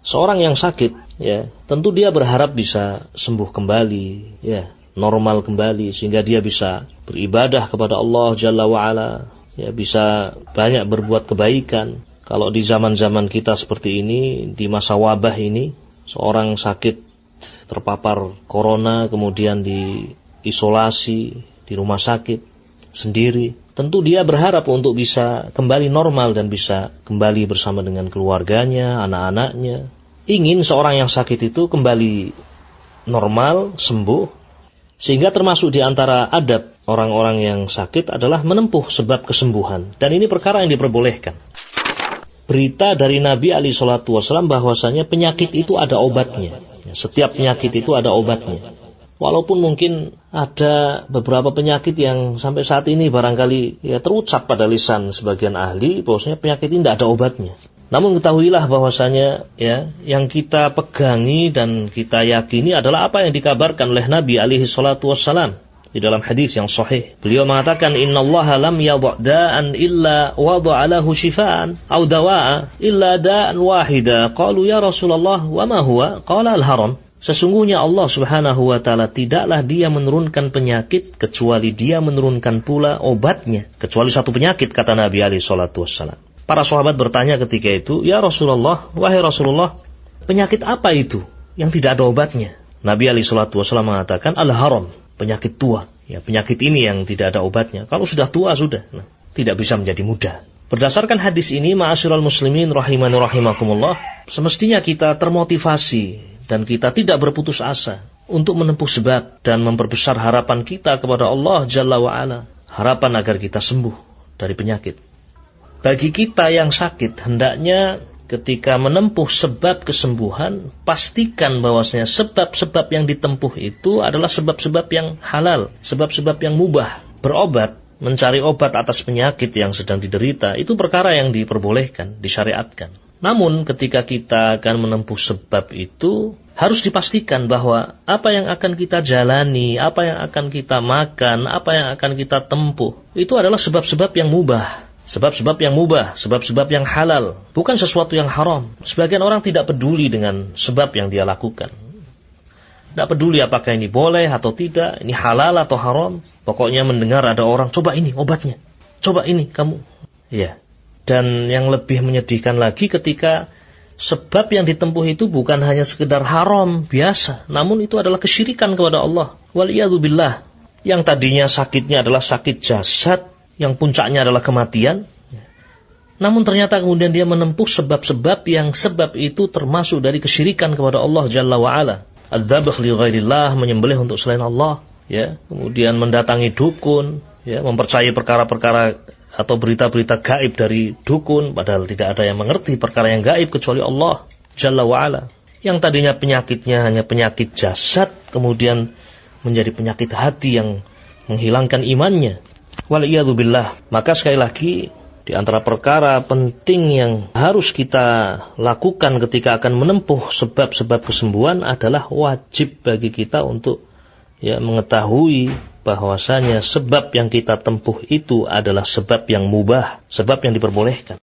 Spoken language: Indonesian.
Seorang yang sakit, ya, tentu dia berharap bisa sembuh kembali, ya, normal kembali, sehingga dia bisa beribadah kepada Allah Jalla wa'ala, ya, bisa banyak berbuat kebaikan. Kalau di zaman-zaman kita seperti ini, di masa wabah ini, seorang sakit terpapar corona, kemudian diisolasi di rumah sakit sendiri, tentu dia berharap untuk bisa kembali normal dan bisa kembali bersama dengan keluarganya, anak-anaknya. Ingin seorang yang sakit itu kembali normal, sembuh. Sehingga termasuk di antara adab orang-orang yang sakit adalah menempuh sebab kesembuhan. Dan ini perkara yang diperbolehkan. Berita dari Nabi SAW bahwasanya penyakit itu ada obatnya. Setiap penyakit itu ada obatnya. Walaupun mungkin ada beberapa penyakit yang sampai saat ini barangkali ya terucap pada lisan sebagian ahli bahwasanya penyakit ini tidak ada obatnya. Namun ketahuilah bahwasanya ya yang kita pegangi dan kita yakini adalah apa yang dikabarkan oleh Nabi alaihi salatu wassalam di dalam hadis yang sahih. Beliau mengatakan innallaha lam yadha' da'an illa wada'a lahu shifaan aw dawa'a illa da'an wahida. Qalu ya Rasulullah wa ma huwa? Qala al-haram. Sesungguhnya Allah Subhanahu wa taala tidaklah dia menurunkan penyakit kecuali dia menurunkan pula obatnya, kecuali satu penyakit, kata Nabi alaihi salatu wassalam. Para sahabat bertanya ketika itu, ya Rasulullah, wahai Rasulullah, penyakit apa itu yang tidak ada obatnya? Nabi alaihi salatu wassalam mengatakan al-haram, penyakit tua. Ya, penyakit ini yang tidak ada obatnya. Kalau sudah tua sudah, tidak bisa menjadi muda. Berdasarkan hadis ini, ma'asyiral muslimin rahimani rahimakumullah, semestinya kita termotivasi dan kita tidak berputus asa untuk menempuh sebab dan memperbesar harapan kita kepada Allah Jalla wa'ala. Harapan agar kita sembuh dari penyakit. Bagi kita yang sakit, hendaknya ketika menempuh sebab kesembuhan, pastikan bahwasanya sebab-sebab yang ditempuh itu adalah sebab-sebab yang halal, sebab-sebab yang mubah. Berobat, mencari obat atas penyakit yang sedang diderita, itu perkara yang diperbolehkan, disyariatkan. Namun ketika kita akan menempuh sebab itu, harus dipastikan bahwa apa yang akan kita jalani, apa yang akan kita makan, apa yang akan kita tempuh, itu adalah sebab-sebab yang mubah. Sebab-sebab yang mubah, sebab-sebab yang halal, bukan sesuatu yang haram. Sebagian orang tidak peduli dengan sebab yang dia lakukan. Tidak peduli apakah ini boleh atau tidak, ini halal atau haram. Pokoknya mendengar ada orang, coba ini obatnya, coba ini kamu. Ya. Dan yang lebih menyedihkan lagi ketika sebab yang ditempuh itu bukan hanya sekedar haram biasa, namun itu adalah kesyirikan kepada Allah. Waliyadzubillah. Yang tadinya sakitnya adalah sakit jasad, yang puncaknya adalah kematian. Namun ternyata kemudian dia menempuh sebab-sebab yang sebab itu termasuk dari kesyirikan kepada Allah Jalla wa'ala. Adzabh li ghairillah, menyembelih untuk selain Allah. Ya, kemudian mendatangi dukun, ya, mempercayai perkara-perkara atau berita-berita gaib dari dukun, padahal tidak ada yang mengerti perkara yang gaib kecuali Allah Jalla wa'ala. Yang tadinya penyakitnya hanya penyakit jasad, kemudian menjadi penyakit hati yang menghilangkan imannya. Waliyadzubillah. Maka sekali lagi, di antara perkara penting yang harus kita lakukan ketika akan menempuh sebab-sebab kesembuhan adalah wajib bagi kita untuk ya mengetahui bahwasanya sebab yang kita tempuh itu adalah sebab yang mubah, sebab yang diperbolehkan.